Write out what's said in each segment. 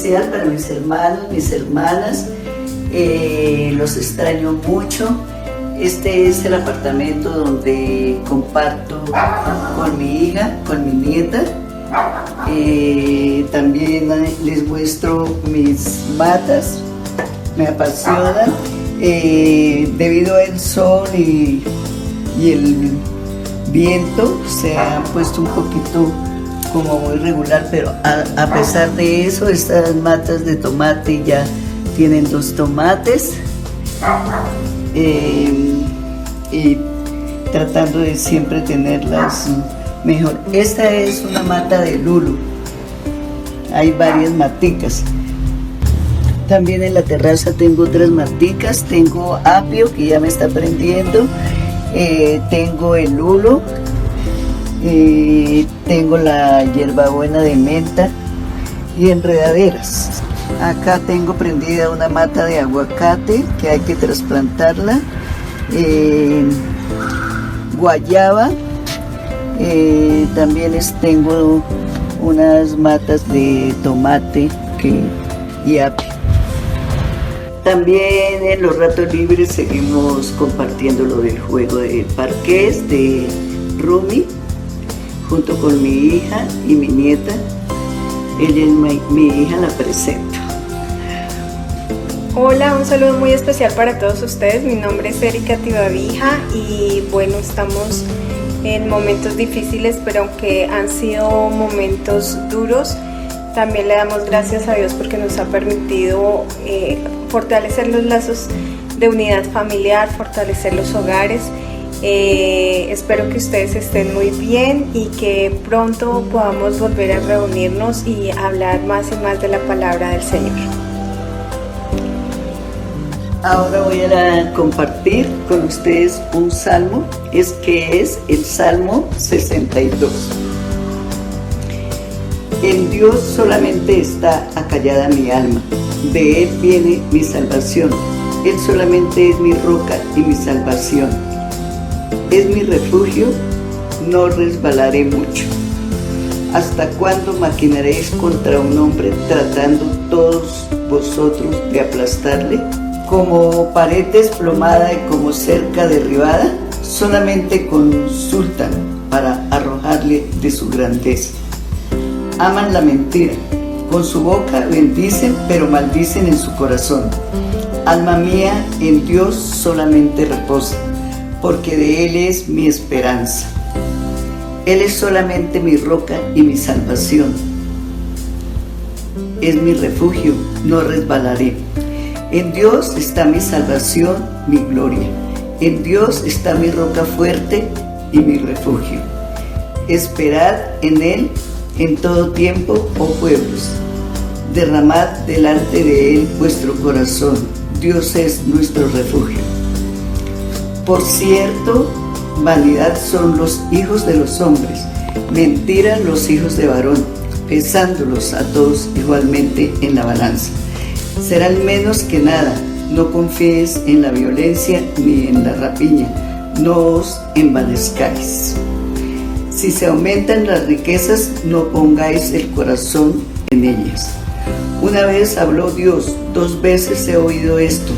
especial para mis hermanos, mis hermanas. Los extraño mucho. Este es el apartamento donde comparto con mi hija, con mi nieta. También les muestro mis matas, me apasionan. Debido al sol y el viento se ha puesto un poquito como muy regular, pero a pesar de eso, estas matas de tomate ya tienen 2 tomates. Y tratando de siempre tenerlas mejor. Esta es una mata de lulo, hay varias maticas. También en la terraza tengo otras maticas, tengo apio que ya me está prendiendo, tengo el lulo, tengo la hierbabuena de menta y enredaderas. Acá tengo prendida una mata de aguacate que hay que trasplantarla, guayaba, también tengo unas matas de tomate y apio. También en los ratos libres seguimos compartiendo lo del juego de parqués de Rumi junto con mi hija y mi nieta. Ella es mi hija, la presento. Hola, un saludo muy especial para todos ustedes. Mi nombre es Erika Tibavija y bueno, estamos en momentos difíciles, pero aunque han sido momentos duros, también le damos gracias a Dios porque nos ha permitido fortalecer los lazos de unidad familiar, fortalecer los hogares. Espero que ustedes estén muy bien y que pronto podamos volver a reunirnos y hablar más y más de la palabra del Señor. Ahora voy a compartir con ustedes un salmo, que es el Salmo 62. En Dios solamente está acallada mi alma, de Él viene mi salvación. Él solamente es mi roca y mi salvación. Es mi refugio, no resbalaré mucho. ¿Hasta cuándo maquinaréis contra un hombre tratando todos vosotros de aplastarle? Como pared desplomada y como cerca derribada, solamente consultan para arrojarle de su grandeza. Aman la mentira, con su boca bendicen, pero maldicen en su corazón. Alma mía, en Dios solamente reposa, porque de Él es mi esperanza. Él es solamente mi roca y mi salvación. Es mi refugio, no resbalaré. En Dios está mi salvación, mi gloria. En Dios está mi roca fuerte y mi refugio. Esperad en Él en todo tiempo, oh pueblos. Derramad delante de Él vuestro corazón. Dios es nuestro refugio. Por cierto, vanidad son los hijos de los hombres, mentira los hijos de varón, pesándolos a todos igualmente en la balanza. Serán menos que nada. No confíes en la violencia ni en la rapiña. No os envanezcáis. Si se aumentan las riquezas, no pongáis el corazón en ellas. Una vez habló Dios, 2 veces he oído esto,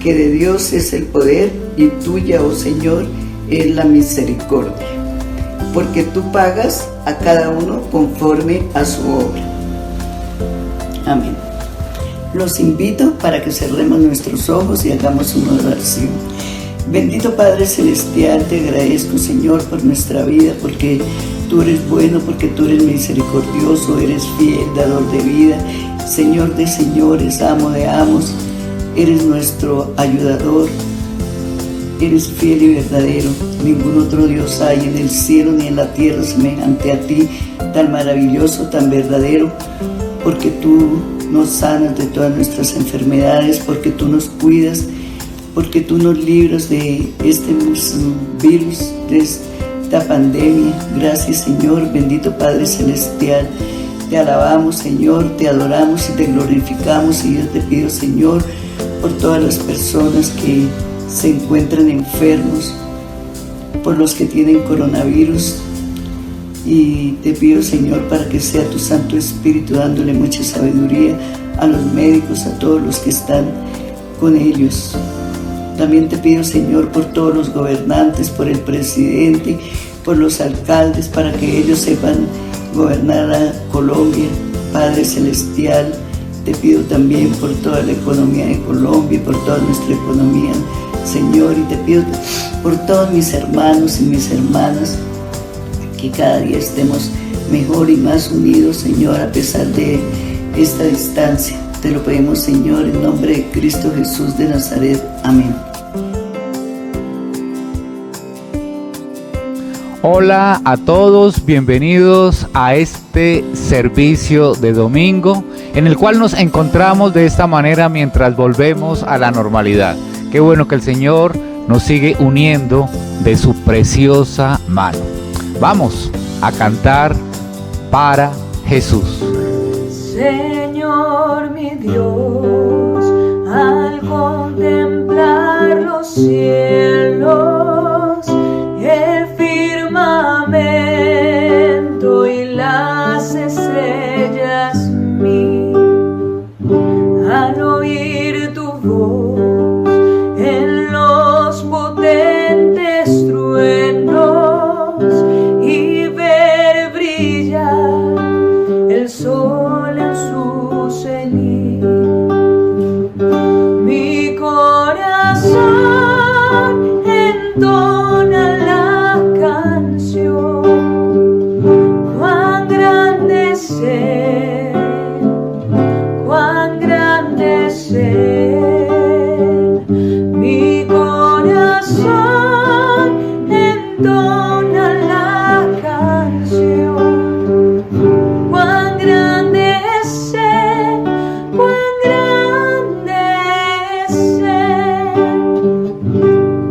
que de Dios es el poder y tuya, oh Señor, es la misericordia. Porque tú pagas a cada uno conforme a su obra. Amén. Los invito para que cerremos nuestros ojos y hagamos una oración. Bendito Padre Celestial, te agradezco, Señor, por nuestra vida, porque tú eres bueno, porque tú eres misericordioso, eres fiel, dador de vida, Señor de señores, amo de amos, eres nuestro ayudador, eres fiel y verdadero. Ningún otro Dios hay en el cielo ni en la tierra semejante a ti, tan maravilloso, tan verdadero, porque tú nos sanas de todas nuestras enfermedades, porque tú nos cuidas, porque tú nos libras de este virus, de esta pandemia. Gracias, Señor, bendito Padre Celestial. Te alabamos, Señor, te adoramos y te glorificamos. Y yo te pido, Señor, por todas las personas que se encuentran enfermos, por los que tienen coronavirus. Y te pido, Señor, para que sea tu Santo Espíritu dándole mucha sabiduría a los médicos, a todos los que están con ellos. También te pido, Señor, por todos los gobernantes, por el presidente, por los alcaldes, para que ellos sepan gobernar a Colombia. Padre Celestial, te pido también por toda la economía de Colombia, por toda nuestra economía, Señor, y te pido por todos mis hermanos y mis hermanas, que cada día estemos mejor y más unidos, Señor, a pesar de esta distancia. Te lo pedimos, Señor, en nombre de Cristo Jesús de Nazaret. Amén. Hola a todos, bienvenidos a este servicio de domingo en el cual nos encontramos de esta manera mientras volvemos a la normalidad. Qué bueno que el Señor nos sigue uniendo de su preciosa mano. Vamos a cantar para Jesús. Señor mi Dios, al contemplar los cielos, el firmamento y las estrellas al oír tu voz en los potentes truenos y ver brillar el sol en su cenit, mi corazón entona la canción. Cuán grande es Él, cuán grande es Él, mi corazón entona la canción. Cuán grande es Él, cuán grande es Él.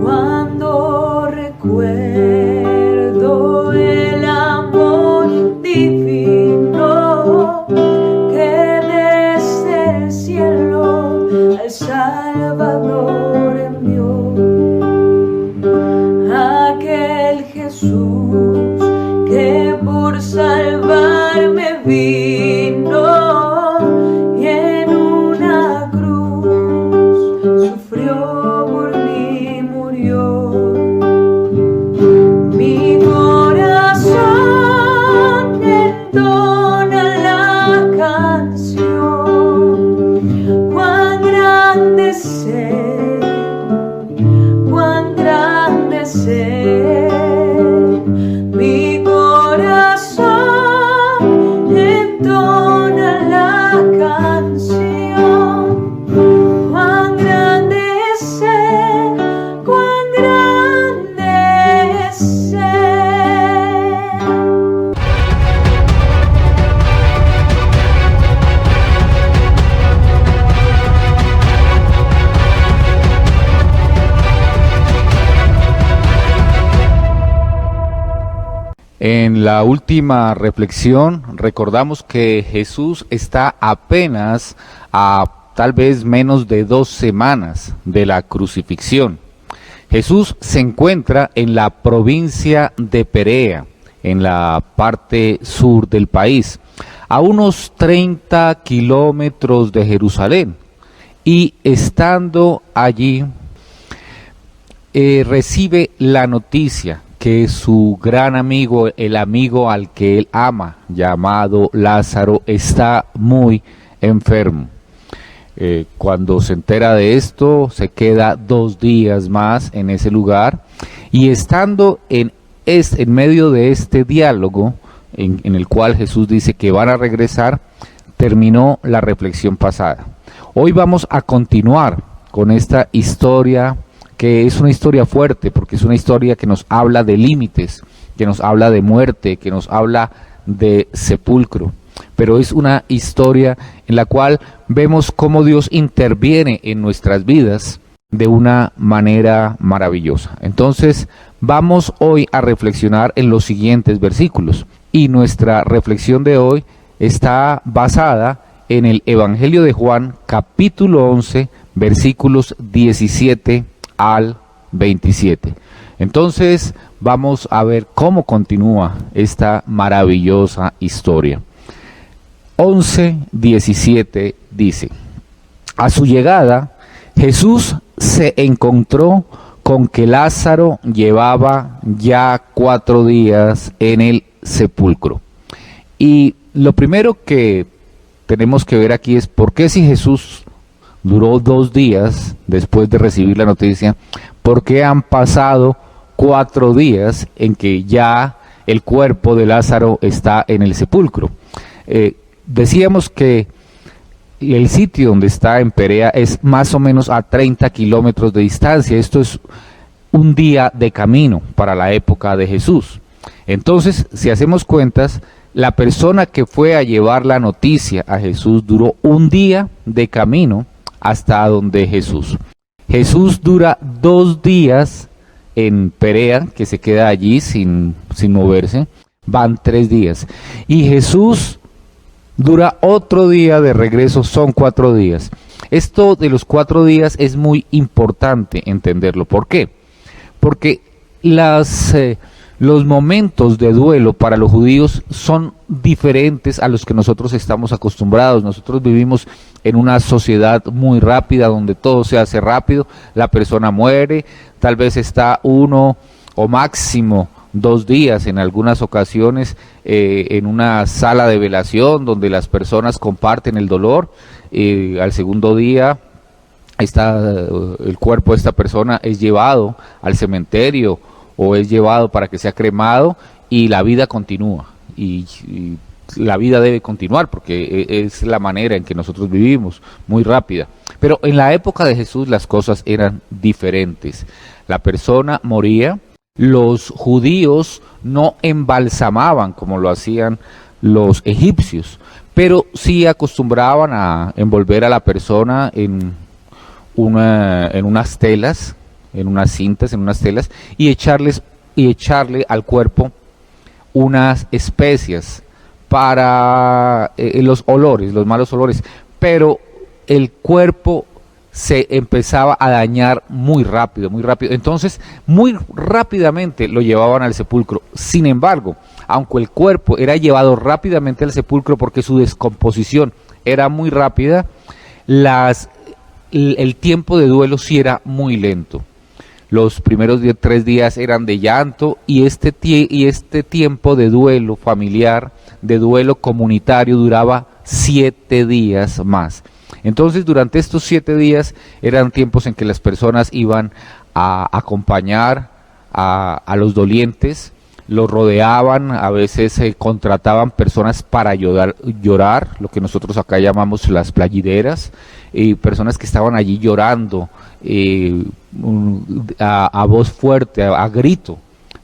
Cuando recuerdo el amor divino que desde el cielo al Salvador envió, aquel Jesús que por salvarme vino y en una cruz sufrió por mí, murió. Mi corazón entona la canción. Cuán grande es Él, cuán grande es Él, mi corazón entona la canción. Cuán grande es Él, cuán grande es Él. En la última reflexión recordamos que Jesús está apenas a tal vez menos de 2 semanas de la crucifixión. Jesús se encuentra en la provincia de Perea, en la parte sur del país, a unos 30 kilómetros de Jerusalén, y estando allí recibe la noticia que su gran amigo, el amigo al que él ama, llamado Lázaro, está muy enfermo. Cuando se entera de esto, se queda 2 días más en ese lugar, y estando en medio de este diálogo, en el cual Jesús dice que van a regresar, terminó la reflexión pasada. Hoy vamos a continuar con esta historia, que es una historia fuerte, porque es una historia que nos habla de límites, que nos habla de muerte, que nos habla de sepulcro, pero es una historia en la cual vemos cómo Dios interviene en nuestras vidas de una manera maravillosa. Entonces vamos hoy a reflexionar en los siguientes versículos, y nuestra reflexión de hoy está basada en el Evangelio de Juan, capítulo 11, versículos 17 al 27. Entonces vamos a ver cómo continúa esta maravillosa historia. 11:17 dice: a su llegada, Jesús se encontró con que Lázaro llevaba ya 4 días en el sepulcro. Y lo primero que tenemos que ver aquí es por qué, si Jesús duró 2 días después de recibir la noticia, por qué han pasado 4 días en que ya el cuerpo de Lázaro está en el sepulcro. Decíamos que el sitio donde está en Perea es más o menos a 30 kilómetros de distancia. Esto es un día de camino para la época de Jesús. Entonces, si hacemos cuentas, la persona que fue a llevar la noticia a Jesús duró un día de camino hasta donde Jesús. Jesús dura 2 días en Perea, que se queda allí sin moverse. Van 3 días. Y Jesús dura otro día de regreso, son 4 días. Esto de los 4 días es muy importante entenderlo. ¿Por qué? Porque los momentos de duelo para los judíos son diferentes a los que nosotros estamos acostumbrados. Nosotros vivimos en una sociedad muy rápida, donde todo se hace rápido. La persona muere, tal vez está 1 o máximo 2 días en algunas ocasiones en una sala de velación donde las personas comparten el dolor. Al segundo día el cuerpo de esta persona es llevado al cementerio o es llevado para que sea cremado, y la vida continúa, y la vida debe continuar porque es la manera en que nosotros vivimos, muy rápida. Pero en la época de Jesús las cosas eran diferentes. La persona moría. Los judíos no embalsamaban como lo hacían los egipcios, pero sí acostumbraban a envolver a la persona en unas telas, en unas cintas, en unas telas, y echarle al cuerpo unas especias para los olores, los malos olores. Pero el cuerpo se empezaba a dañar muy rápido, muy rápido. Entonces, muy rápidamente lo llevaban al sepulcro. Sin embargo, aunque el cuerpo era llevado rápidamente al sepulcro porque su descomposición era muy rápida, el tiempo de duelo sí era muy lento. Los primeros 3 días eran de llanto, y este tiempo de duelo familiar, de duelo comunitario, duraba 7 días más. Entonces, durante estos 7 días eran tiempos en que las personas iban a acompañar a los dolientes, los rodeaban, a veces contrataban personas para llorar, lo que nosotros acá llamamos las playideras, y personas que estaban allí llorando a voz fuerte, a grito,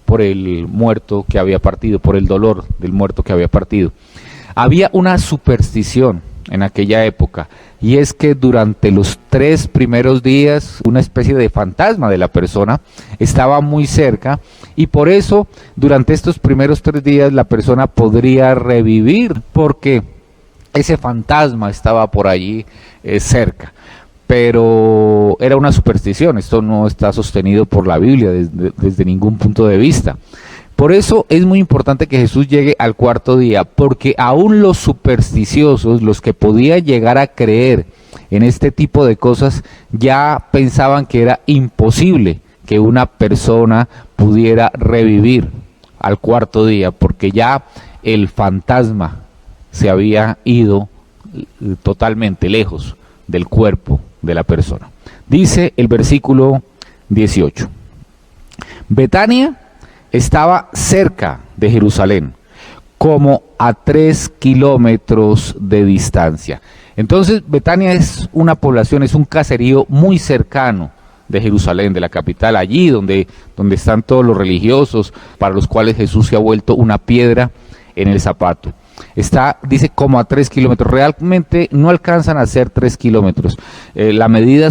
por el muerto que había partido, por el dolor del muerto que había partido. Había una superstición en aquella época, y es que durante los 3 primeros días una especie de fantasma de la persona estaba muy cerca, y por eso durante estos primeros 3 días la persona podría revivir, porque ese fantasma estaba por allí cerca. Pero era una superstición, esto no está sostenido por la Biblia desde ningún punto de vista. Por eso es muy importante que Jesús llegue al 4.º día, porque aún los supersticiosos, los que podían llegar a creer en este tipo de cosas, ya pensaban que era imposible que una persona pudiera revivir al 4.º día, porque ya el fantasma se había ido totalmente lejos del cuerpo de la persona. Dice el versículo 18: Betania estaba cerca de Jerusalén, como a 3 kilómetros de distancia. Entonces, Betania es una población, es un caserío muy cercano de Jerusalén, de la capital, allí donde están todos los religiosos, para los cuales Jesús se ha vuelto una piedra en el zapato. Está, dice, como a 3 kilómetros. Realmente no alcanzan a ser 3 kilómetros. La medida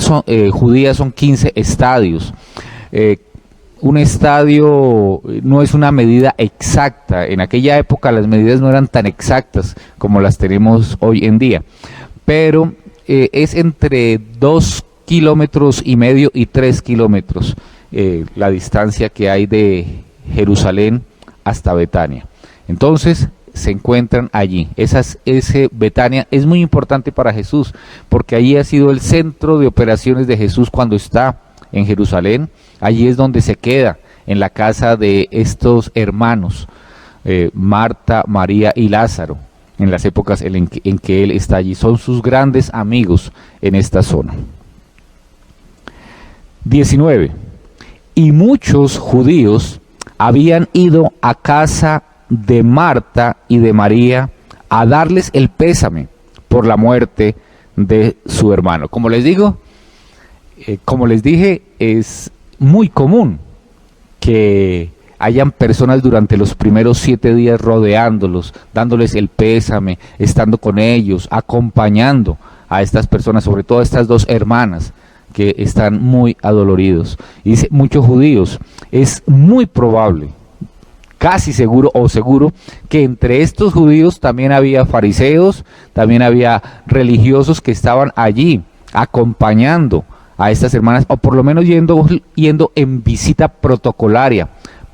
judía son 15 estadios. Un estadio no es una medida exacta. En aquella época las medidas no eran tan exactas como las tenemos hoy en día, pero es entre 2,5 kilómetros y 3 kilómetros la distancia que hay de Jerusalén hasta Betania. Entonces se encuentran allí. Ese Betania es muy importante para Jesús, porque allí ha sido el centro de operaciones de Jesús cuando está en Jerusalén. Allí es donde se queda, en la casa de estos hermanos, Marta, María y Lázaro, en las épocas en que él está allí. Son sus grandes amigos en esta zona. 19. Y muchos judíos habían ido a casa de Marta y de María a darles el pésame por la muerte de su hermano. Como les dije, es muy común que hayan personas durante los primeros 7 días rodeándolos, dándoles el pésame, estando con ellos, acompañando a estas personas, sobre todo a estas 2 hermanas que están muy adoloridos. Y dice, muchos judíos, es muy probable, casi seguro o seguro, que entre estos judíos también había fariseos, también había religiosos que estaban allí acompañando a estas hermanas, o por lo menos yendo en visita protocolaria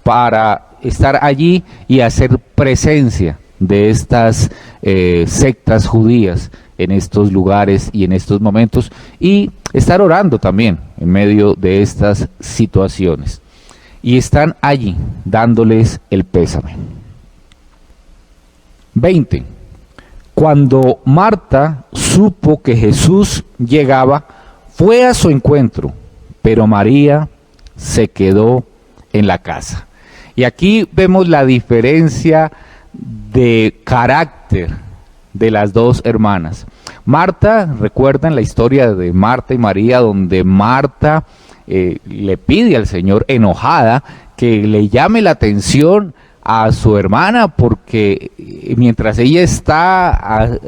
para estar allí y hacer presencia de estas sectas judías en estos lugares y en estos momentos, y estar orando también en medio de estas situaciones. Y están allí dándoles el pésame. 20. Cuando Marta supo que Jesús llegaba, fue a su encuentro, pero María se quedó en la casa. Y aquí vemos la diferencia de carácter de las 2 hermanas. Marta, recuerdan la historia de Marta y María, donde Marta le pide al Señor, enojada, que le llame la atención a su hermana, porque mientras ella está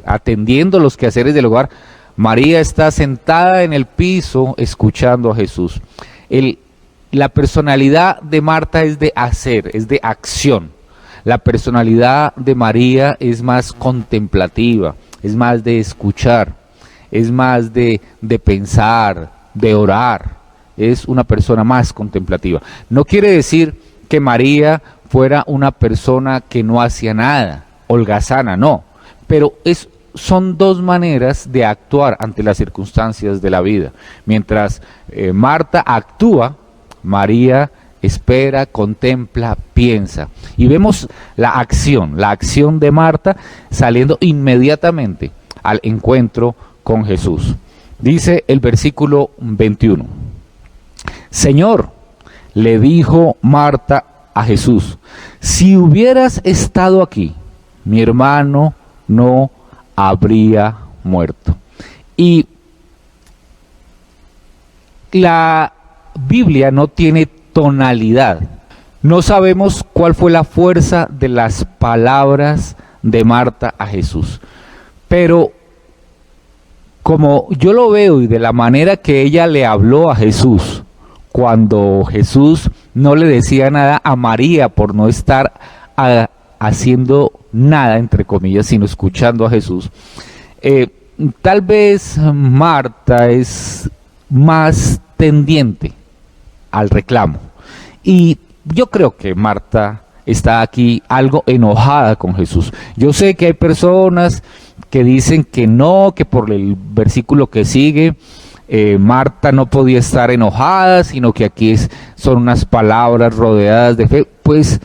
atendiendo los quehaceres del hogar, María está sentada en el piso escuchando a Jesús. La personalidad de Marta es de hacer, es de acción. La personalidad de María es más contemplativa, es más de escuchar, es más de pensar, de orar. Es una persona más contemplativa. No quiere decir que María fuera una persona que no hacía nada, holgazana, no. Pero son 2 maneras de actuar ante las circunstancias de la vida. Mientras Marta actúa, María espera, contempla, piensa. Y vemos la acción de Marta saliendo inmediatamente al encuentro con Jesús. Dice el versículo 21. Señor, le dijo Marta a Jesús, si hubieras estado aquí, mi hermano no habría muerto. Y la Biblia no tiene tonalidad. No sabemos cuál fue la fuerza de las palabras de Marta a Jesús. Pero como yo lo veo y de la manera que ella le habló a Jesús, cuando Jesús no le decía nada a María por no estar haciendo nada, entre comillas, sino escuchando a Jesús, tal vez Marta es más tendiente al reclamo. Y yo creo que Marta está aquí algo enojada con Jesús. Yo sé que hay personas que dicen que no, que por el versículo que sigue, Marta no podía estar enojada, sino que aquí son unas palabras rodeadas de fe. Pues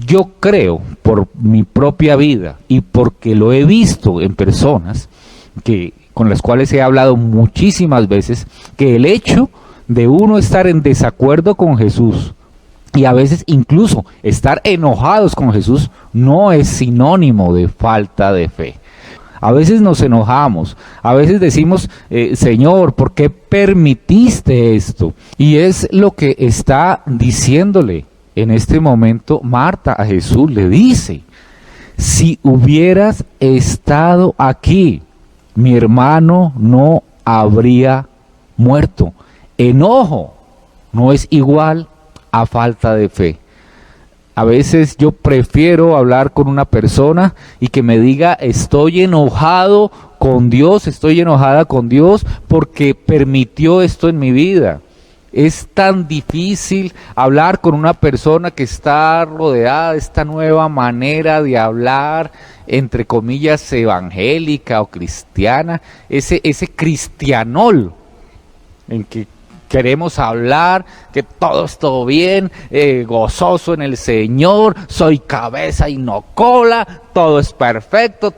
yo creo, por mi propia vida y porque lo he visto en personas con las cuales he hablado muchísimas veces, que el hecho de uno estar en desacuerdo con Jesús y a veces incluso estar enojados con Jesús no es sinónimo de falta de fe. A veces nos enojamos, a veces decimos, Señor, ¿por qué permitiste esto? Y es lo que está diciéndole en este momento Marta a Jesús. Le dice, si hubieras estado aquí, mi hermano no habría muerto. Enojo no es igual a falta de fe. A veces yo prefiero hablar con una persona y que me diga, estoy enojado con Dios, estoy enojada con Dios porque permitió esto en mi vida. es tan difícil hablar con una persona que está rodeada de esta nueva manera de hablar, entre comillas, evangélica o cristiana, ese cristianol en que queremos hablar, que todo es todo bien, gozoso en el Señor, soy cabeza y no cola, todo es perfecto.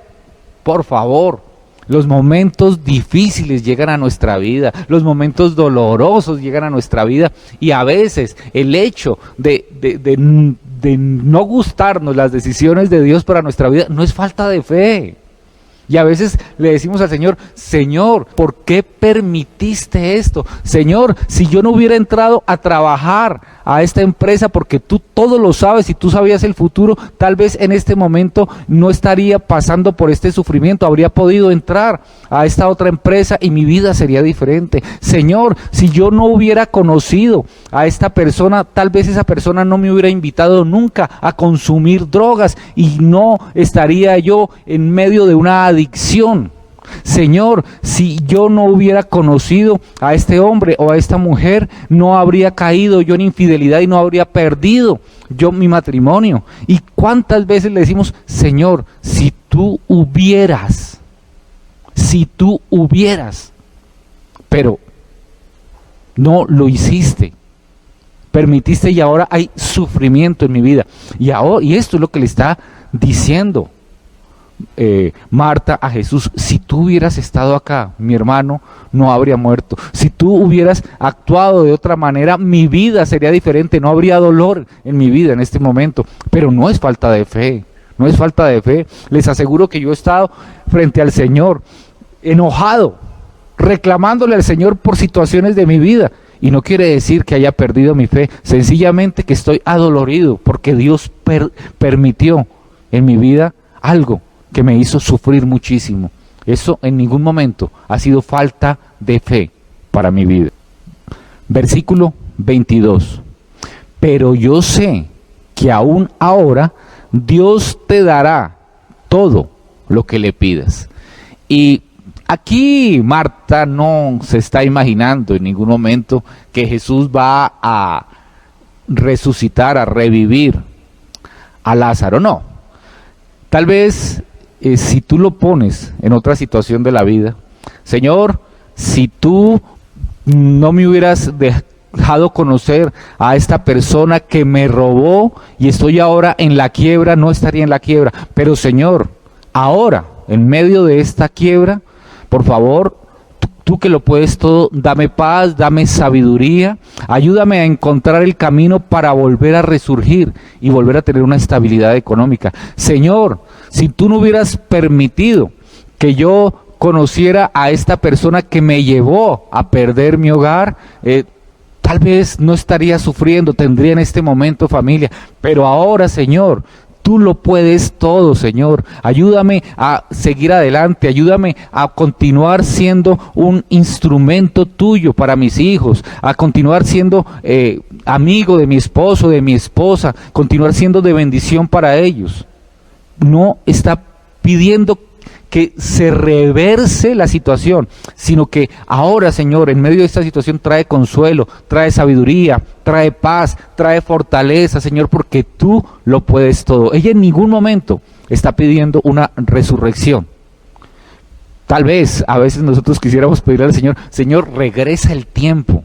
Por favor, los momentos difíciles llegan a nuestra vida, los momentos dolorosos llegan a nuestra vida, y a veces el hecho de no gustarnos las decisiones de Dios para nuestra vida no es falta de fe. Y a veces le decimos al Señor: Señor, ¿por qué permitiste esto? Señor, si yo no hubiera entrado a trabajar a esta empresa porque tú todo lo sabes y tú sabías el futuro, tal vez en este momento no estaría pasando por este sufrimiento, habría podido entrar a esta otra empresa y mi vida sería diferente. Señor, si yo no hubiera conocido a esta persona, tal vez esa persona no me hubiera invitado nunca a consumir drogas y no estaría yo en medio de una adicción. Señor, si yo no hubiera conocido a este hombre o a esta mujer, no habría caído yo en infidelidad y no habría perdido yo mi matrimonio. ¿Y cuántas veces le decimos: Señor, si tú hubieras, pero no lo hiciste, permitiste, y ahora hay sufrimiento en mi vida? Y esto es lo que le está diciendo Marta a Jesús: si tú hubieras estado acá, mi hermano no habría muerto. Si tú hubieras actuado de otra manera, mi vida sería diferente, no habría dolor en mi vida en este momento. Pero no es falta de fe, no es falta de fe. Les aseguro que yo he estado frente al Señor enojado, reclamándole al Señor por situaciones de mi vida, y no quiere decir que haya perdido mi fe, sencillamente que estoy adolorido porque Dios permitió en mi vida algo que me hizo sufrir muchísimo. Eso en ningún momento ha sido falta de fe para mi vida. Versículo 22. Pero yo sé que aún ahora Dios te dará todo lo que le pidas. Y aquí Marta no se está imaginando en ningún momento que Jesús va a resucitar, a revivir a Lázaro. No. Tal vez si tú lo pones en otra situación de la vida: Señor, si tú no me hubieras dejado conocer a esta persona que me robó y estoy ahora en la quiebra, no estaría en la quiebra. Pero Señor, ahora, en medio de esta quiebra, por favor, tú que lo puedes todo, dame paz, dame sabiduría, ayúdame a encontrar el camino para volver a resurgir y volver a tener una estabilidad económica. Señor, si tú no hubieras permitido que yo conociera a esta persona que me llevó a perder mi hogar, tal vez no estaría sufriendo, tendría en este momento familia. Pero ahora, Señor, tú lo puedes todo, Señor. Ayúdame a seguir adelante, ayúdame a continuar siendo un instrumento tuyo para mis hijos, a continuar siendo amigo de mi esposo, de mi esposa, continuar siendo de bendición para ellos. No está pidiendo que se reverse la situación, sino que ahora, Señor, en medio de esta situación trae consuelo, trae sabiduría, trae paz, trae fortaleza, Señor, porque tú lo puedes todo. Ella en ningún momento está pidiendo una resurrección. Tal vez a veces nosotros quisiéramos pedirle al Señor: Señor, regresa el tiempo,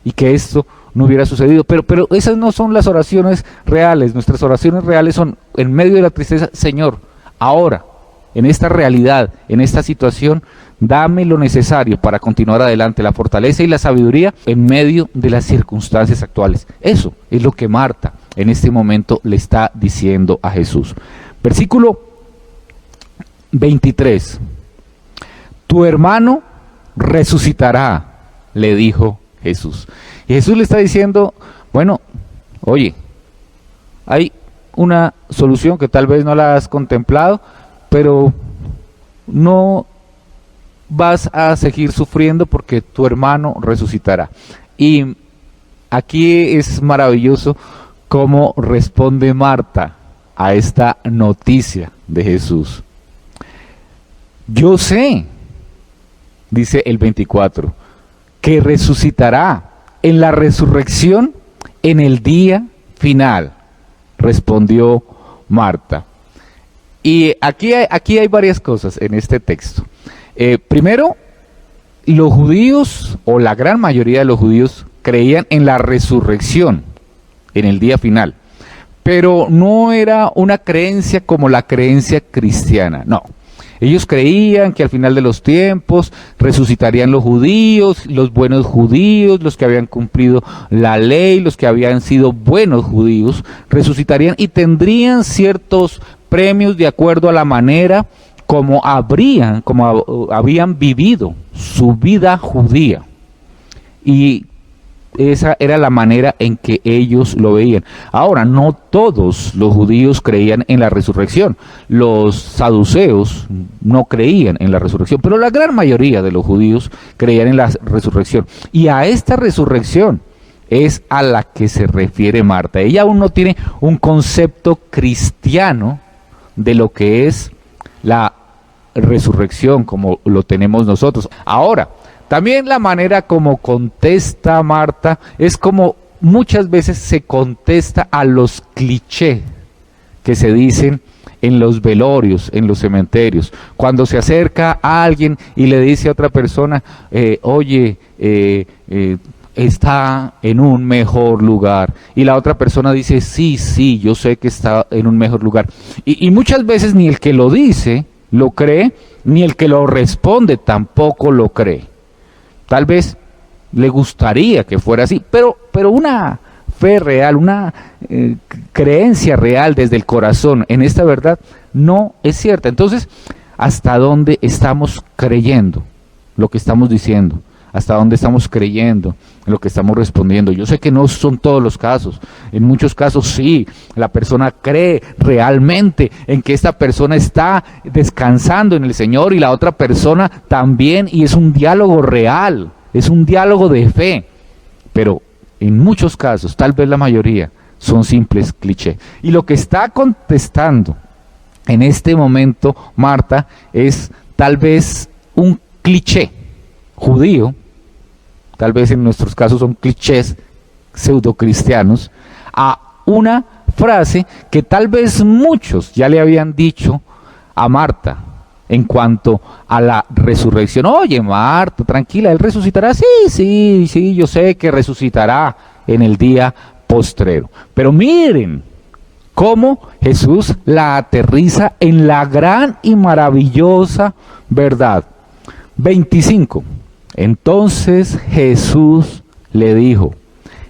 y que esto no hubiera sucedido, pero esas no son las oraciones reales. Nuestras oraciones reales son, en medio de la tristeza: Señor, ahora, en esta realidad, en esta situación, dame lo necesario para continuar adelante, la fortaleza y la sabiduría en medio de las circunstancias actuales. Eso es lo que Marta en este momento le está diciendo a Jesús. Versículo 23. Tu hermano resucitará, le dijo Jesús. Y Jesús le está diciendo: bueno, oye, hay una solución que tal vez no la has contemplado, pero no vas a seguir sufriendo porque tu hermano resucitará. Y aquí es maravilloso cómo responde Marta a esta noticia de Jesús. Yo sé, dice el 24, que resucitará en la resurrección en el día final, respondió Marta. Y aquí hay varias cosas en este texto. Primero, los judíos, o la gran mayoría de los judíos, creían en la resurrección en el día final. Pero no era una creencia como la creencia cristiana, no. Ellos creían que al final de los tiempos resucitarían los judíos, los buenos judíos, los que habían cumplido la ley, los que habían sido buenos judíos, resucitarían y tendrían ciertos premios de acuerdo a la manera como habían vivido su vida judía. Y esa era la manera en que ellos lo veían. Ahora, no todos los judíos creían en la resurrección. Los saduceos no creían en la resurrección, pero la gran mayoría de los judíos creían en la resurrección. Y a esta resurrección es a la que se refiere Marta. Ella aún no tiene un concepto cristiano de lo que es la resurrección como lo tenemos nosotros. Ahora, también la manera como contesta Marta es como muchas veces se contesta a los clichés que se dicen en los velorios, en los cementerios. Cuando se acerca a alguien y le dice a otra persona, está en un mejor lugar. Y la otra persona dice, sí, yo sé que está en un mejor lugar. Y muchas veces ni el que lo dice lo cree, ni el que lo responde tampoco lo cree. Tal vez le gustaría que fuera así, pero una fe real, una creencia real desde el corazón en esta verdad no es cierta. Entonces, ¿hasta dónde estamos creyendo lo que estamos diciendo? ¿Hasta dónde estamos creyendo en lo que estamos respondiendo? Yo sé que no son todos los casos. En muchos casos sí, la persona cree realmente en que esta persona está descansando en el Señor y la otra persona también, y es un diálogo real, es un diálogo de fe. Pero en muchos casos, tal vez la mayoría, son simples clichés. Y lo que está contestando en este momento Marta es tal vez un cliché judío, tal vez en nuestros casos son clichés pseudocristianos, a una frase que tal vez muchos ya le habían dicho a Marta en cuanto a la resurrección. Oye, Marta, tranquila, Él resucitará. Sí, yo sé que resucitará en el día postrero. Pero miren cómo Jesús la aterriza en la gran y maravillosa verdad. 25. Entonces Jesús le dijo,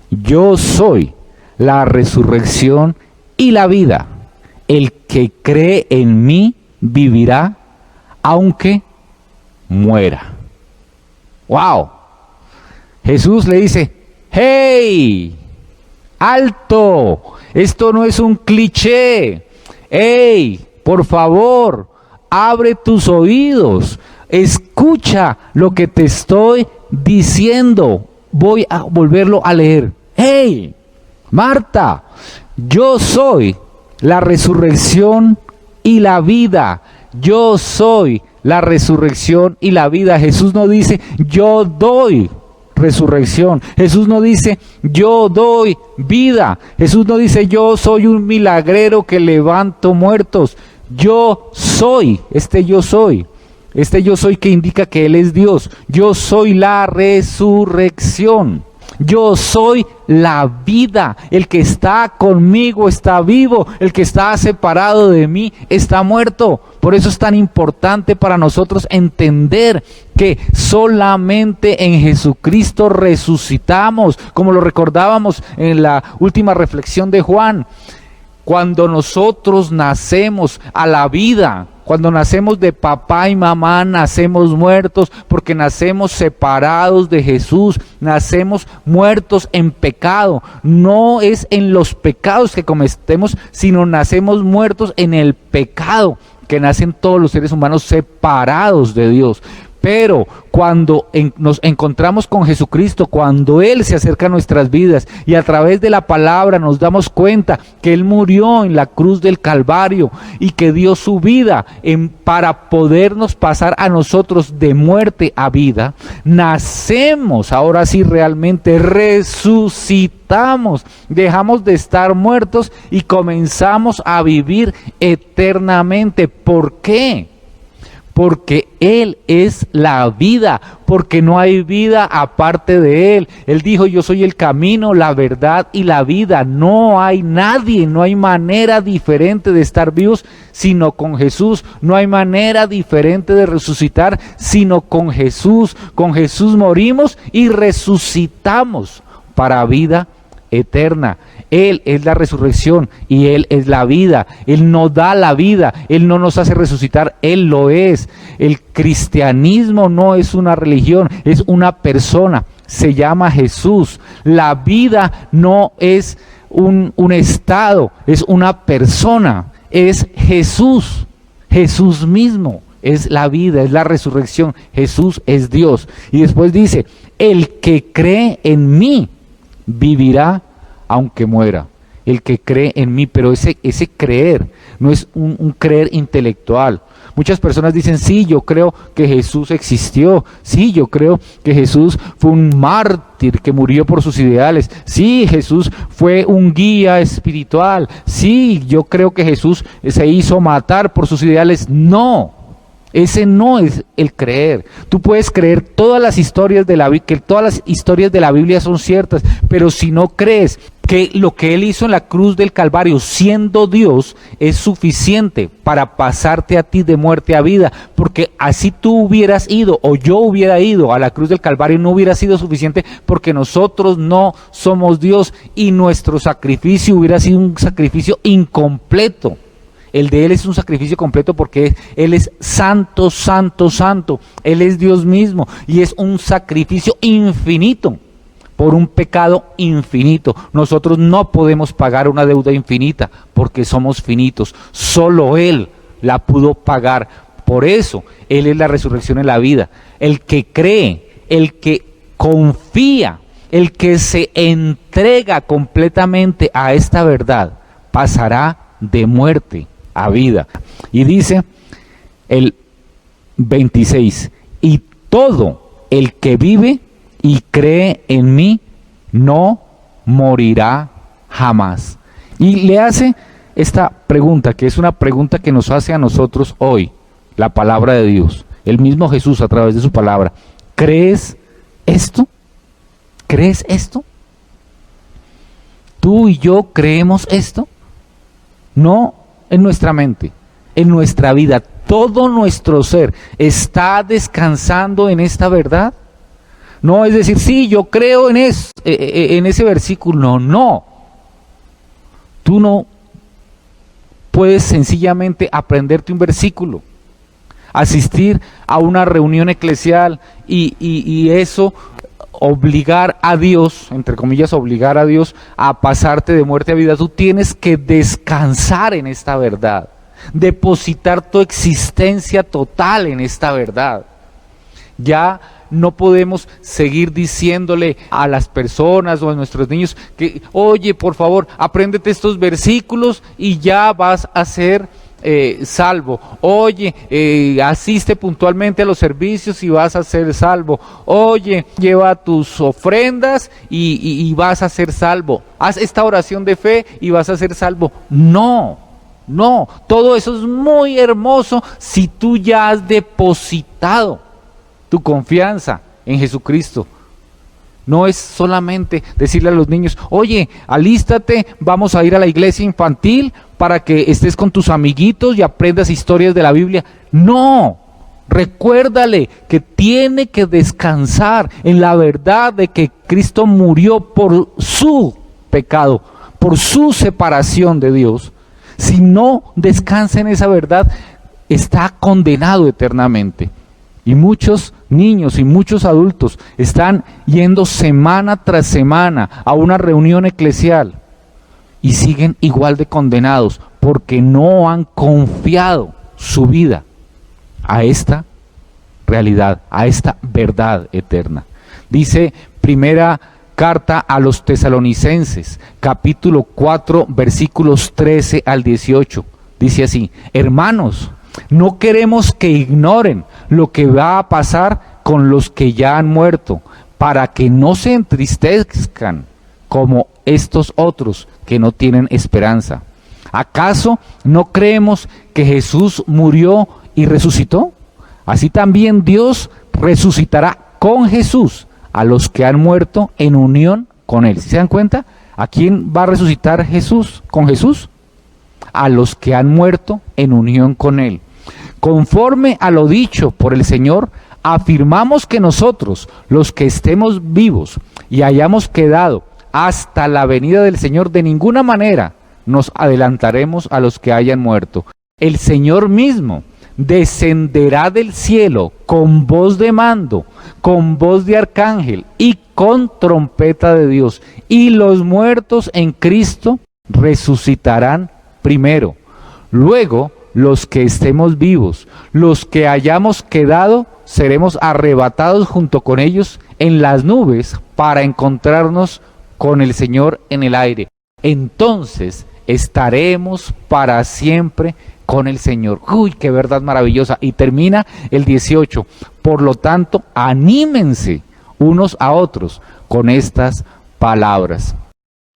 yo soy la resurrección y la vida. El que cree en mí vivirá aunque muera. ¡Wow! Jesús le dice, ¡hey! ¡Alto! Esto no es un cliché. ¡Hey! Por favor, abre tus oídos. Escucha lo que te estoy diciendo. Voy a volverlo a leer. ¡Hey! Marta, yo soy la resurrección y la vida. Yo soy la resurrección y la vida. Jesús no dice, yo doy resurrección. Jesús no dice, yo doy vida. Jesús no dice, yo soy un milagrero que levanto muertos. Yo soy, yo soy. Yo soy que indica que Él es Dios. Yo soy la resurrección. Yo soy la vida. El que está conmigo está vivo. El que está separado de mí está muerto. Por eso es tan importante para nosotros entender que solamente en Jesucristo resucitamos, como lo recordábamos en la última reflexión de Juan. Cuando nosotros nacemos a la vida, cuando nacemos de papá y mamá, nacemos muertos porque nacemos separados de Jesús, nacemos muertos en pecado. No es en los pecados que cometemos, sino nacemos muertos en el pecado que nacen todos los seres humanos separados de Dios. Pero cuando nos encontramos con Jesucristo, cuando Él se acerca a nuestras vidas y a través de la palabra nos damos cuenta que Él murió en la cruz del Calvario y que dio su vida para podernos pasar a nosotros de muerte a vida, nacemos, ahora sí realmente resucitamos, dejamos de estar muertos y comenzamos a vivir eternamente. ¿Por qué? Porque Él es la vida, porque no hay vida aparte de Él. Él dijo: yo soy el camino, la verdad y la vida. No hay nadie, no hay manera diferente de estar vivos sino con Jesús. No hay manera diferente de resucitar sino con Jesús. Con Jesús morimos y resucitamos para vida eterna. Él es la resurrección y Él es la vida. Él nos da la vida, Él no nos hace resucitar, Él lo es. El cristianismo no es una religión, es una persona, se llama Jesús. La vida no es un estado, es una persona, es Jesús. Jesús mismo es la vida, es la resurrección. Jesús es Dios. Y después dice: el que cree en mí vivirá aunque muera. El que cree en mí, pero ese creer no es un creer intelectual. Muchas personas dicen: sí, yo creo que Jesús existió, sí, yo creo que Jesús fue un mártir que murió por sus ideales, sí, Jesús fue un guía espiritual, sí, yo creo que Jesús se hizo matar por sus ideales. No, ese no es el creer. Tú puedes creer todas las historias de la Biblia, que todas las historias de la Biblia son ciertas, pero si no crees que lo que Él hizo en la cruz del Calvario, siendo Dios, es suficiente para pasarte a ti de muerte a vida, porque así tú hubieras ido o yo hubiera ido a la cruz del Calvario, no hubiera sido suficiente, porque nosotros no somos Dios y nuestro sacrificio hubiera sido un sacrificio incompleto. El de Él es un sacrificio completo porque Él es santo, santo, santo. Él es Dios mismo y es un sacrificio infinito por un pecado infinito. Nosotros no podemos pagar una deuda infinita porque somos finitos. Solo Él la pudo pagar. Por eso Él es la resurrección en la vida. El que cree, el que confía, el que se entrega completamente a esta verdad, pasará de muerte a vida. Y dice el 26: y todo el que vive y cree en mí no morirá jamás. Y le hace esta pregunta, que es una pregunta que nos hace a nosotros hoy la palabra de Dios, el mismo Jesús a través de su palabra. ¿Crees esto? ¿Crees esto? ¿Tú y yo creemos esto? No en nuestra mente, en nuestra vida. Todo nuestro ser está descansando en esta verdad. No es decir: sí, yo creo en ese versículo. No. Tú no puedes sencillamente aprenderte un versículo, asistir a una reunión eclesial y eso obligar a Dios, entre comillas, obligar a Dios a pasarte de muerte a vida. Tú tienes que descansar en esta verdad, depositar tu existencia total en esta verdad. Ya no podemos seguir diciéndole a las personas o a nuestros niños que: oye, por favor, apréndete estos versículos y ya vas a ser salvo. Oye, asiste puntualmente a los servicios y vas a ser salvo. Oye, lleva tus ofrendas y vas a ser salvo. Haz esta oración de fe y vas a ser salvo. No, no, todo eso es muy hermoso si tú ya has depositado tu confianza en Jesucristo. No es solamente decirle a los niños: oye, alístate, vamos a ir a la iglesia infantil para que estés con tus amiguitos y aprendas historias de la Biblia. No, recuérdale que tiene que descansar en la verdad de que Cristo murió por su pecado, por su separación de Dios. Si no descansa en esa verdad, está condenado eternamente. Y muchos niños y muchos adultos están yendo semana tras semana a una reunión eclesial y siguen igual de condenados porque no han confiado su vida a esta realidad, a esta verdad eterna. Dice primera carta a los Tesalonicenses, capítulo 4, versículos 13 al 18. Dice así: hermanos, no queremos que ignoren lo que va a pasar con los que ya han muerto, para que no se entristezcan como estos otros que no tienen esperanza. ¿Acaso no creemos que Jesús murió y resucitó? Así también Dios resucitará con Jesús a los que han muerto en unión con Él. ¿Sí se dan cuenta? ¿A quién va a resucitar Jesús con Jesús? A los que han muerto en unión con Él. Conforme a lo dicho por el Señor, afirmamos que nosotros, los que estemos vivos y hayamos quedado hasta la venida del Señor, de ninguna manera nos adelantaremos a los que hayan muerto. El Señor mismo descenderá del cielo con voz de mando, con voz de arcángel y con trompeta de Dios. Y los muertos en Cristo resucitarán primero. Luego, los que estemos vivos, los que hayamos quedado, seremos arrebatados junto con ellos en las nubes para encontrarnos con el Señor en el aire. Entonces estaremos para siempre con el Señor. ¡Uy, qué verdad maravillosa! Y termina el 18. Por lo tanto, anímense unos a otros con estas palabras.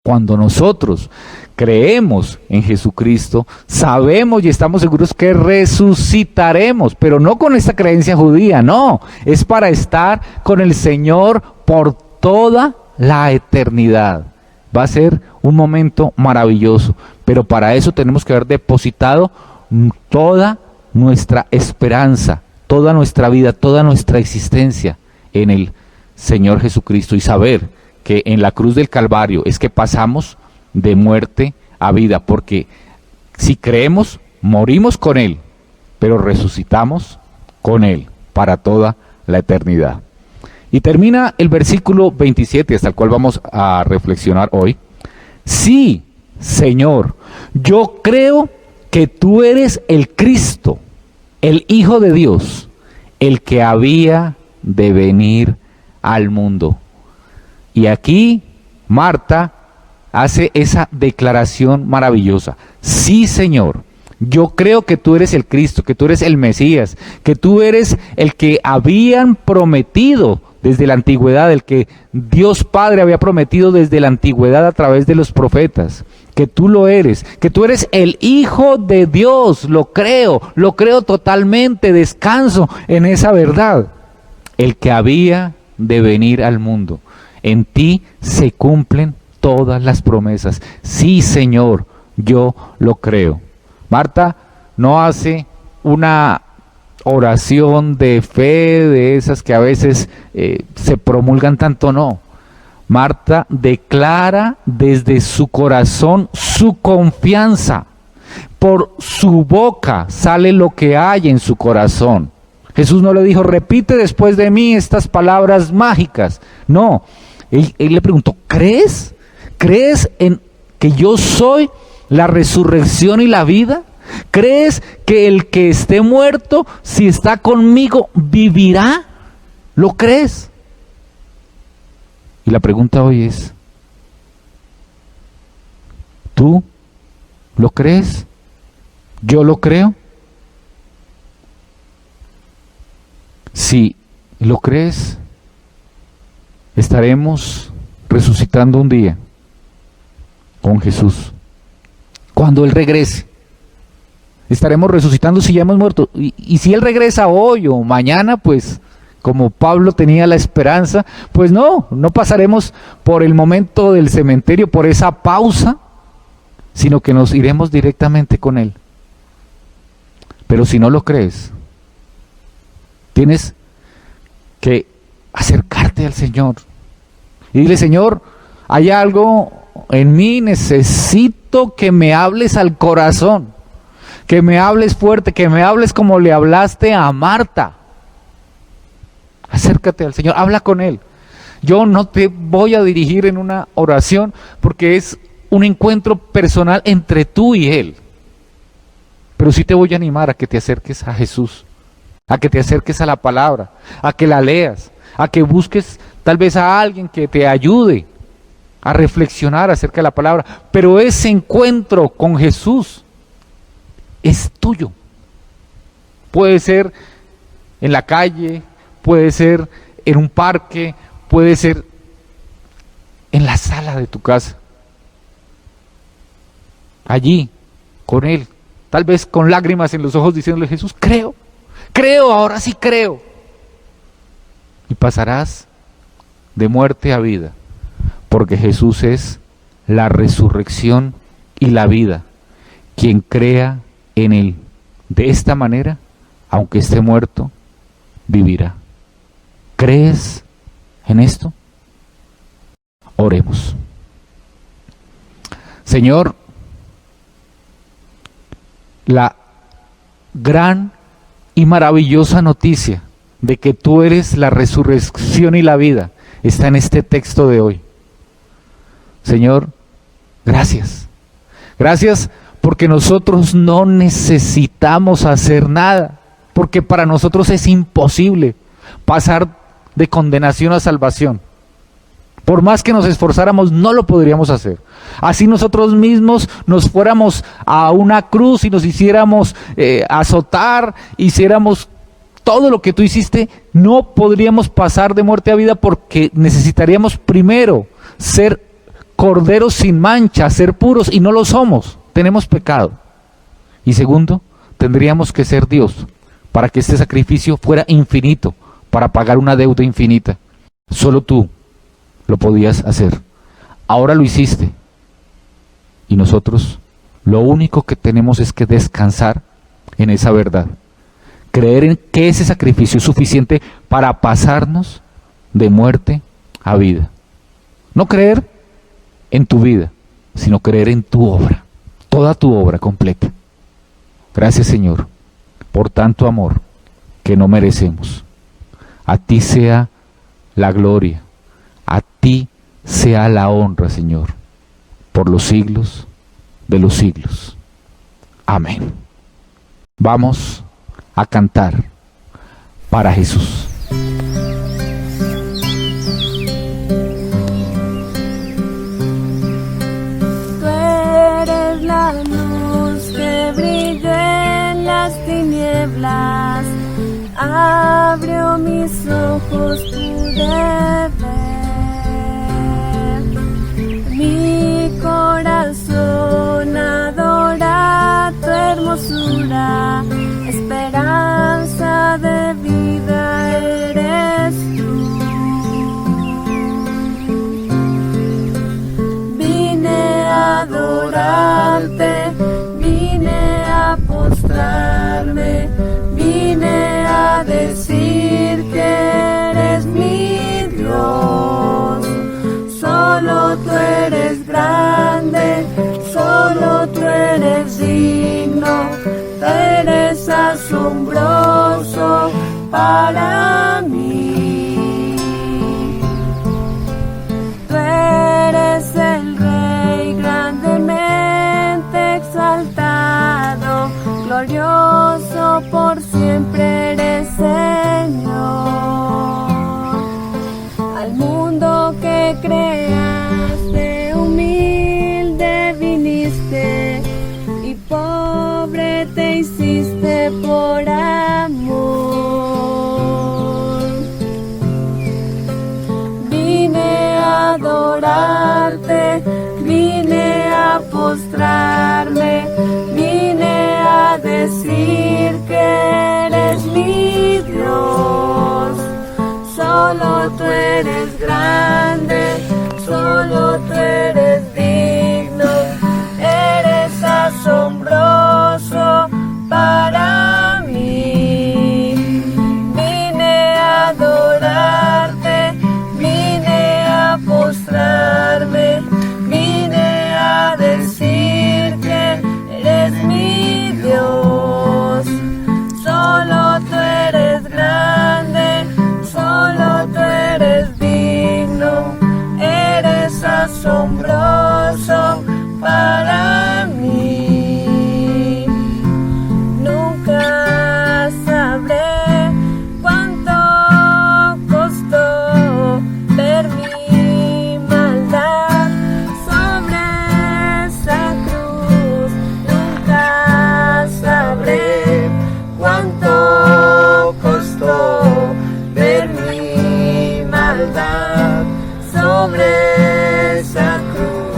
Cuando nosotros creemos en Jesucristo, sabemos y estamos seguros que resucitaremos, pero no con esta creencia judía, no, es para estar con el Señor por toda la eternidad. Va a ser un momento maravilloso, pero para eso tenemos que haber depositado toda nuestra esperanza, toda nuestra vida, toda nuestra existencia en el Señor Jesucristo y saber que en la cruz del Calvario es que pasamos de muerte a vida, porque si creemos, morimos con Él, pero resucitamos con Él para toda la eternidad. Y termina el versículo 27, hasta el cual vamos a reflexionar hoy. Sí, Señor, yo creo que tú eres el Cristo, el Hijo de Dios, el que había de venir al mundo. Y aquí Marta hace esa declaración maravillosa. Sí, Señor, yo creo que tú eres el Cristo, que tú eres el Mesías, que tú eres el que habían prometido desde la antigüedad, el que Dios Padre había prometido desde la antigüedad a través de los profetas, que tú lo eres, que tú eres el Hijo de Dios. Lo creo totalmente, descanso en esa verdad. El que había de venir al mundo. En ti se cumplen todas las promesas. Sí, Señor, yo lo creo. Marta no hace una oración de fe, de esas que a veces se promulgan tanto, no. Marta declara desde su corazón su confianza. Por su boca sale lo que hay en su corazón. Jesús no le dijo, repite después de mí estas palabras mágicas. No, él le preguntó, ¿crees? ¿Crees en que yo soy la resurrección y la vida? ¿Crees que el que esté muerto, si está conmigo, vivirá? ¿Lo crees? Y la pregunta hoy es, ¿tú lo crees? ¿Yo lo creo? Si lo crees, estaremos resucitando un día con Jesús. Cuando Él regrese, estaremos resucitando si ya hemos muerto. Y si Él regresa hoy o mañana, pues como Pablo tenía la esperanza, pues no pasaremos por el momento del cementerio, por esa pausa, sino que nos iremos directamente con Él. Pero si no lo crees, tienes que acercarte al Señor y dile, Señor, hay algo en mí, necesito que me hables al corazón, que me hables fuerte, que me hables como le hablaste a Marta. Acércate al Señor, habla con Él. Yo no te voy a dirigir en una oración porque es un encuentro personal entre tú y Él. Pero sí te voy a animar a que te acerques a Jesús a que te acerques a la palabra, a que la leas, a que busques tal vez a alguien que te ayude a reflexionar acerca de la palabra. Pero ese encuentro con Jesús es tuyo. Puede ser en la calle, puede ser en un parque, puede ser en la sala de tu casa. Allí, con Él, tal vez con lágrimas en los ojos, diciéndole: Jesús, creo, ahora sí creo. Y pasarás de muerte a vida, porque Jesús es la resurrección y la vida. Quien crea en Él de esta manera, aunque esté muerto, vivirá. ¿Crees en esto? Oremos. Señor, la gran y maravillosa noticia de que tú eres la resurrección y la vida está en este texto de hoy. Señor, gracias. Gracias porque nosotros no necesitamos hacer nada, porque para nosotros es imposible pasar de condenación a salvación. Por más que nos esforzáramos, no lo podríamos hacer. Así nosotros mismos nos fuéramos a una cruz y nos hiciéramos azotar, hiciéramos todo lo que tú hiciste, no podríamos pasar de muerte a vida, porque necesitaríamos primero ser corderos sin mancha, ser puros, y no lo somos, tenemos pecado. Y segundo, tendríamos que ser Dios para que este sacrificio fuera infinito, para pagar una deuda infinita. Solo tú lo podías hacer. Ahora lo hiciste. Y nosotros lo único que tenemos es que descansar en esa verdad. Creer en que ese sacrificio es suficiente para pasarnos de muerte a vida. No creer en tu vida, sino creer en tu obra. Toda tu obra completa. Gracias, Señor, por tanto amor que no merecemos. A ti sea la gloria. A ti sea la honra, Señor, por los siglos de los siglos. Amén. Vamos a cantar para Jesús. Tú eres la luz que brilla en las tinieblas. Abrió mis ojos, pude ver. Mi corazón adora tu hermosura. Esperanza de vida eres tú. Vine a adorarte, vine a postrarme, vine a decir que eres mi Dios. Solo tú eres grande, solo tú eres digno, eres asombroso para mí. Tú eres el Rey grandemente exaltado, glorioso por siempre eres Señor. Al mundo que creaste humilde viniste, y pobre te hiciste por amor. Vine a adorarte, vine a postrarme, vine a decir que eres mi Dios. Solo tú eres grande, solo tú eres digno, eres asombroso para mí. Vine a adorarte, vine a postrarme, vine a decir que eres mi Dios. sobre esa cruz.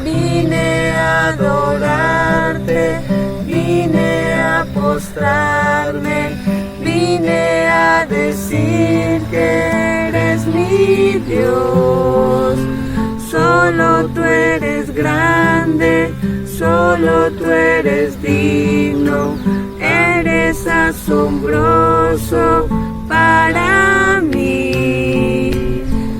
Vine a adorarte, vine a postrarme, vine a decir que eres mi Dios. Solo tú eres grande, solo tú eres digno, eres asombroso para mí.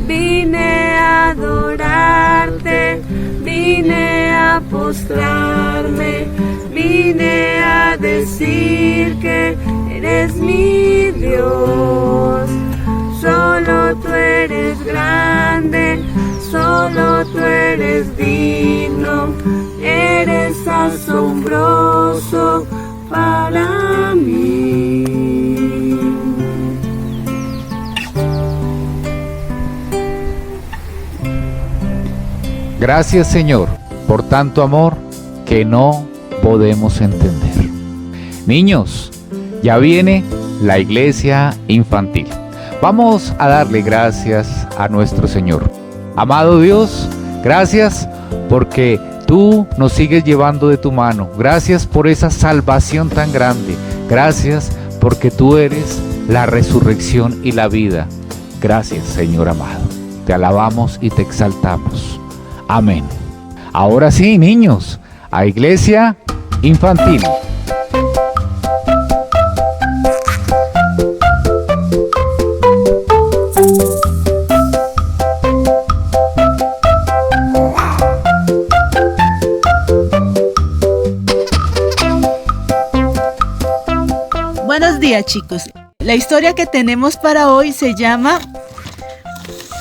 Vine a adorarte, vine a postrarme, vine a decir que eres mi Dios. Solo tú eres grande, solo tú eres digno, eres asombroso para mí. Gracias, Señor, por tanto amor que no podemos entender. Niños, ya viene la iglesia infantil. Vamos a darle gracias a nuestro Señor. Amado Dios, gracias porque tú nos sigues llevando de tu mano. Gracias por esa salvación tan grande. Gracias porque tú eres la resurrección y la vida. Gracias, Señor amado. Te alabamos y te exaltamos. Amén. Ahora sí, niños, a iglesia infantil. Buenos días, chicos. La historia que tenemos para hoy se llama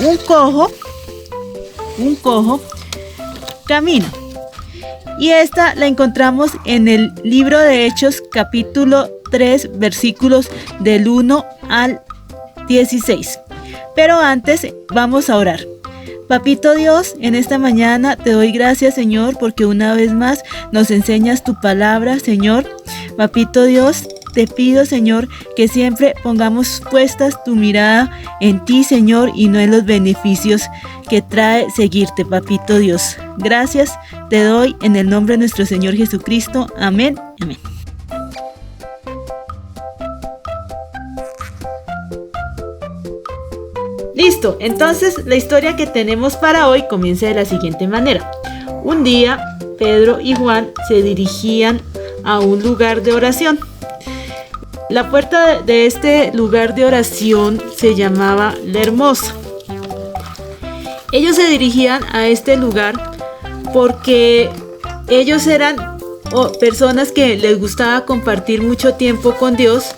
Un cojo camina. Y esta la encontramos en el libro de Hechos, capítulo 3, versículos del 1 al 16. Pero antes vamos a orar. Papito Dios, en esta mañana te doy gracias, Señor, porque una vez más nos enseñas tu palabra, Señor. Papito Dios, te pido, Señor, que siempre pongamos puestas tu mirada en ti, Señor, y no en los beneficios que trae seguirte, Papito Dios. Gracias te doy en el nombre de nuestro Señor Jesucristo. Amén. Amén. Listo, entonces la historia que tenemos para hoy comienza de la siguiente manera. Un día, Pedro y Juan se dirigían a un lugar de oración. La puerta de este lugar de oración se llamaba La Hermosa. Ellos se dirigían a este lugar porque ellos eran personas que les gustaba compartir mucho tiempo con Dios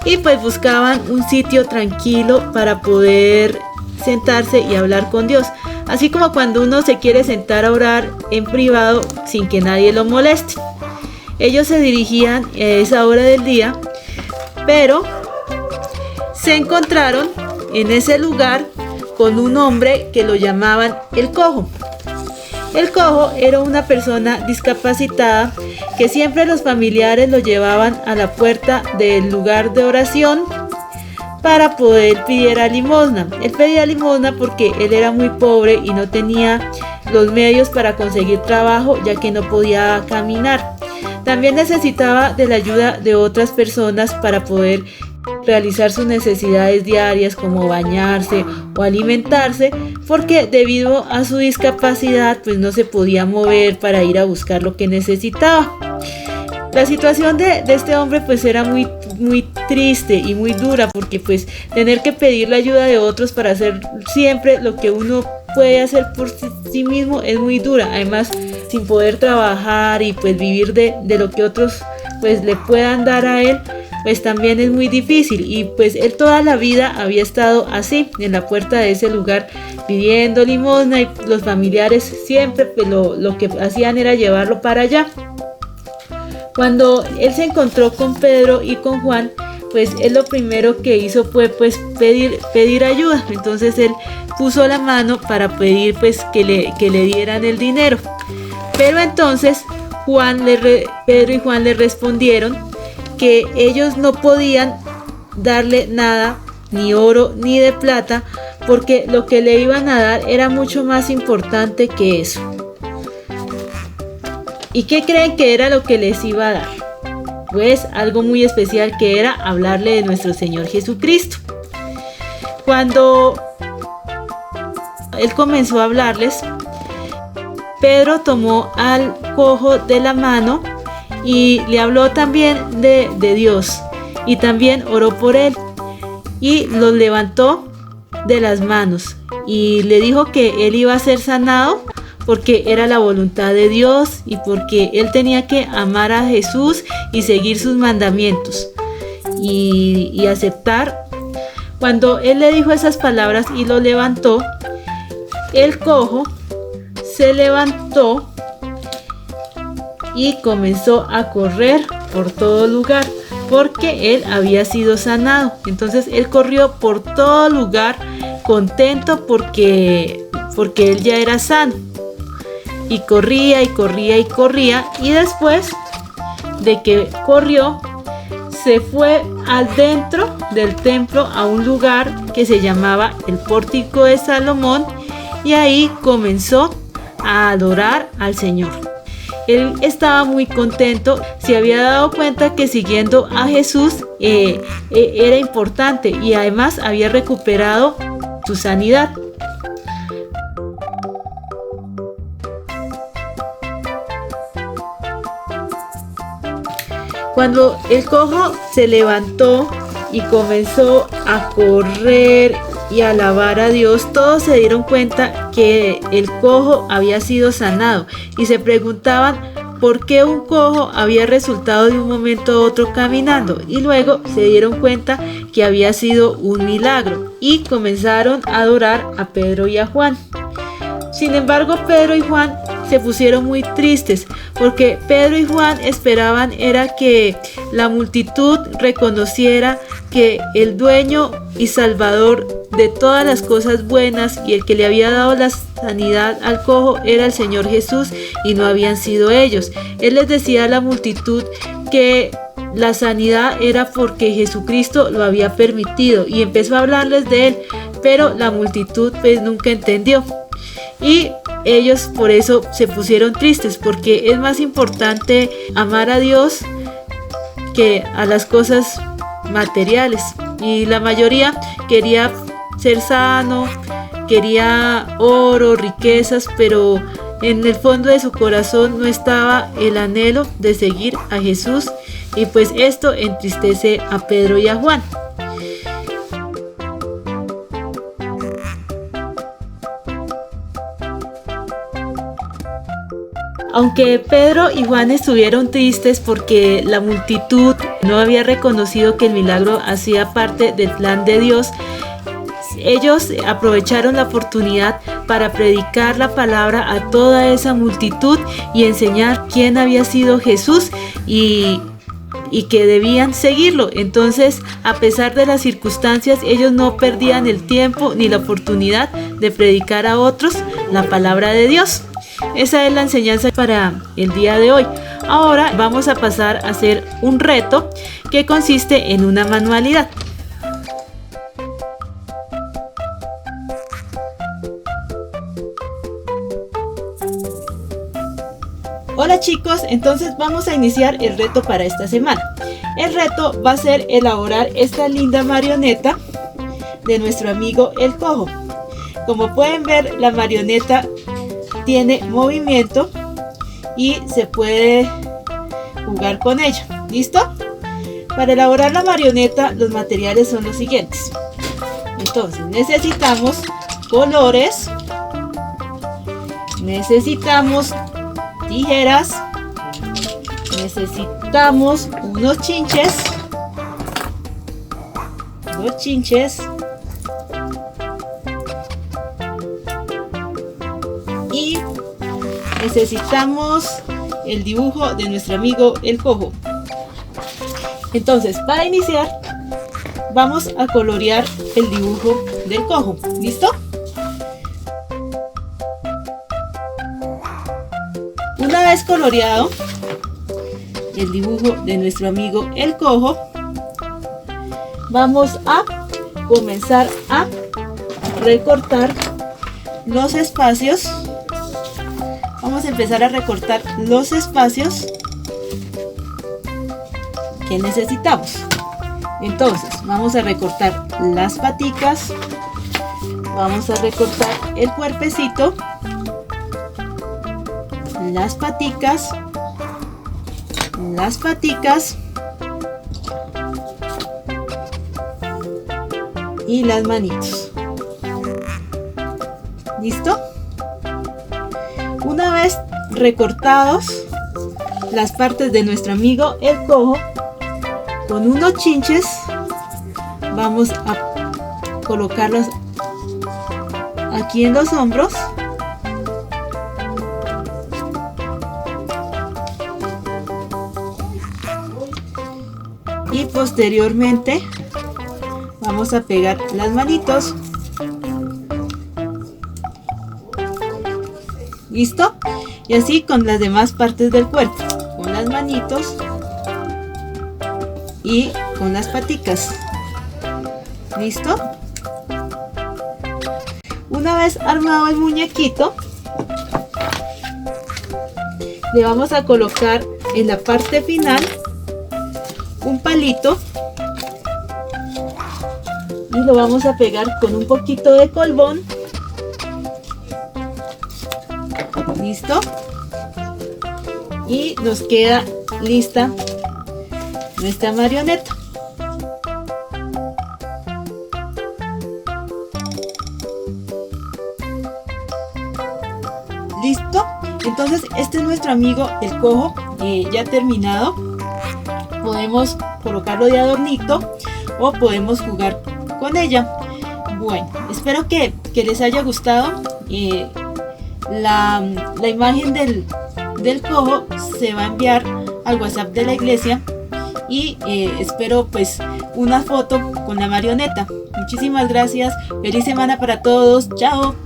y pues buscaban un sitio tranquilo para poder sentarse y hablar con Dios. Así como cuando uno se quiere sentar a orar en privado sin que nadie lo moleste. Ellos se dirigían a esa hora del día, pero se encontraron en ese lugar con un hombre que lo llamaban el cojo. El cojo era una persona discapacitada que siempre los familiares lo llevaban a la puerta del lugar de oración para poder pedir limosna. Él pedía limosna porque él era muy pobre y no tenía los medios para conseguir trabajo, ya que no podía caminar. También necesitaba de la ayuda de otras personas para poder realizar sus necesidades diarias como bañarse o alimentarse, porque debido a su discapacidad pues no se podía mover para ir a buscar lo que necesitaba. La situación de este hombre pues era muy triste y muy dura, porque pues tener que pedir la ayuda de otros para hacer siempre lo que uno puede hacer por sí mismo es muy dura. Además, sin poder trabajar y pues vivir de lo que otros pues le puedan dar a él, pues también es muy difícil. Y pues él toda la vida había estado así, en la puerta de ese lugar pidiendo limosna, y los familiares siempre pues lo que hacían era llevarlo para allá. Cuando él se encontró con Pedro y con Juan, pues él lo primero que hizo fue pues pedir ayuda. Entonces él puso la mano para pedir pues que le dieran el dinero. Pero entonces Pedro y Juan le respondieron que ellos no podían darle nada ni oro, ni de plata, porque lo que le iban a dar era mucho más importante que eso. ¿Y qué creen que era lo que les iba a dar? Pues algo muy especial, que era hablarle de nuestro Señor Jesucristo. Cuando él comenzó a hablarles, Pedro tomó al cojo de la mano y le habló también de Dios, y también oró por él y lo levantó de las manos y le dijo que él iba a ser sanado porque era la voluntad de Dios y porque él tenía que amar a Jesús y seguir sus mandamientos y aceptar. Cuando él le dijo esas palabras y lo levantó, el cojo se levantó y comenzó a correr por todo lugar porque él había sido sanado. Entonces él corrió por todo lugar contento porque él ya era sano. Y corría y corría y corría, y después de que corrió, se fue adentro del templo a un lugar que se llamaba el Pórtico de Salomón, y ahí comenzó a adorar al Señor. Él estaba muy contento, se había dado cuenta que siguiendo a Jesús era importante, y además había recuperado su sanidad. Cuando el cojo se levantó y comenzó a correr y a alabar a Dios, todos se dieron cuenta que el cojo había sido sanado y se preguntaban por qué un cojo había resultado de un momento a otro caminando, y luego se dieron cuenta que había sido un milagro y comenzaron a adorar a Pedro y a Juan. Sin embargo, Pedro y Juan se pusieron muy tristes porque Pedro y Juan esperaban era que la multitud reconociera que el dueño y salvador de todas las cosas buenas y el que le había dado la sanidad al cojo era el Señor Jesús, y no habían sido ellos. Él les decía a la multitud que la sanidad era porque Jesucristo lo había permitido, y empezó a hablarles de él, pero la multitud pues nunca entendió. Y ellos por eso se pusieron tristes, porque es más importante amar a Dios que a las cosas materiales. Y la mayoría quería ser sano, quería oro, riquezas, pero en el fondo de su corazón no estaba el anhelo de seguir a Jesús, y pues esto entristece a Pedro y a Juan. Aunque Pedro y Juan estuvieron tristes porque la multitud no había reconocido que el milagro hacía parte del plan de Dios, ellos aprovecharon la oportunidad para predicar la palabra a toda esa multitud y enseñar quién había sido Jesús y que debían seguirlo. Entonces, a pesar de las circunstancias, ellos no perdían el tiempo ni la oportunidad de predicar a otros la palabra de Dios. Esa es la enseñanza para el día de hoy. Ahora vamos a pasar a hacer un reto que consiste en una manualidad. Hola chicos, entonces vamos a iniciar el reto para esta semana. El reto va a ser elaborar esta linda marioneta de nuestro amigo el cojo. Como pueden ver, la marioneta tiene movimiento y se puede jugar con ella. ¿Listo? Para elaborar la marioneta, los materiales son los siguientes. Entonces necesitamos colores, necesitamos tijeras, necesitamos unos chinches, y necesitamos el dibujo de nuestro amigo el cojo. Entonces, para iniciar, vamos a colorear el dibujo del cojo. ¿Listo? Una vez coloreado el dibujo de nuestro amigo el cojo, vamos a comenzar a recortar los espacios. Vamos a empezar a recortar los espacios que necesitamos. Entonces vamos a recortar las paticas, vamos a recortar el cuerpecito, las paticas y las manitos. ¿Listo? Una vez recortados las partes de nuestro amigo el cojo, con unos chinches vamos a colocarlos aquí en los hombros. Y posteriormente vamos a pegar las manitos. ¿Listo? Y así con las demás partes del cuerpo, con las manitos y con las paticas. ¿Listo? Una vez armado el muñequito, le vamos a colocar en la parte final un palito y lo vamos a pegar con un poquito de colbón. ¿Listo? Y nos queda lista nuestra marioneta. ¿Listo? Entonces este es nuestro amigo el cojo, ya terminado. Podemos colocarlo de adornito o podemos jugar con ella. Bueno, espero que les haya gustado. La imagen del cojo se va a enviar al WhatsApp de la iglesia y espero pues una foto con la marioneta. Muchísimas gracias, feliz semana para todos, chao.